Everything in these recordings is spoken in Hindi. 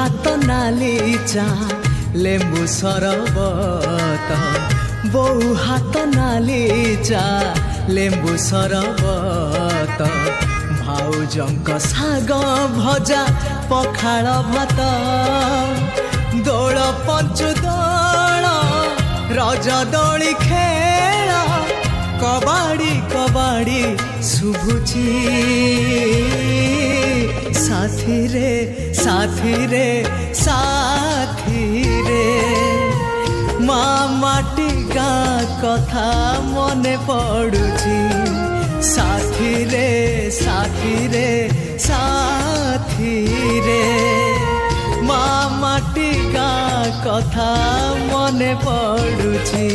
हाथ नाली चा लेंबू सरबत बहु हाथ नाली चा लेंबू सरबत भाउजंक साग भजा पखाल भात दोल पंचु दल रज दोली खेल कबाड़ी कबाड़ी शुभुची साथी रे साथी रे साथी रे माँ माटी गाँ कथा मने पड़ुची साथी रे साथी रे साथी रे माँ माटी गाँ कथा मने पड़ुची।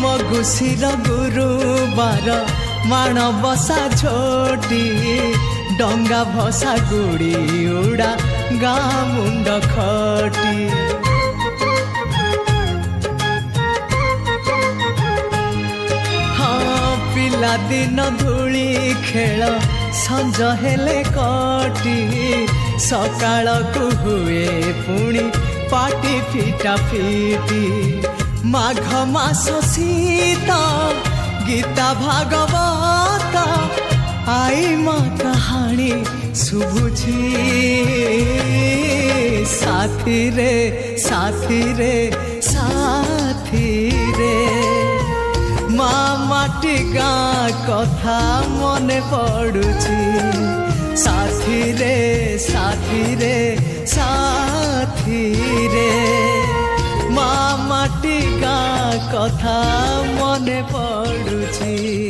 मगुशीर गुरुबार माण बसा छोटी डंगा भसा गुड़ी उड़ा गाँ मुंड खटी हाँ पिला दिन धूली खेल संज हेले कटी सकाळ को हुए पुणी पाटी फिटा फिटी माघ मास सीता गीता भागवत आई माँ कहानी शुभुची साथी रे साथी रे साथी रे माँ माटी गाँ कथा मने पड़ुची साथी रे साथी रे साथी रे माँ माटी गाँ कथा मने पड़ुची।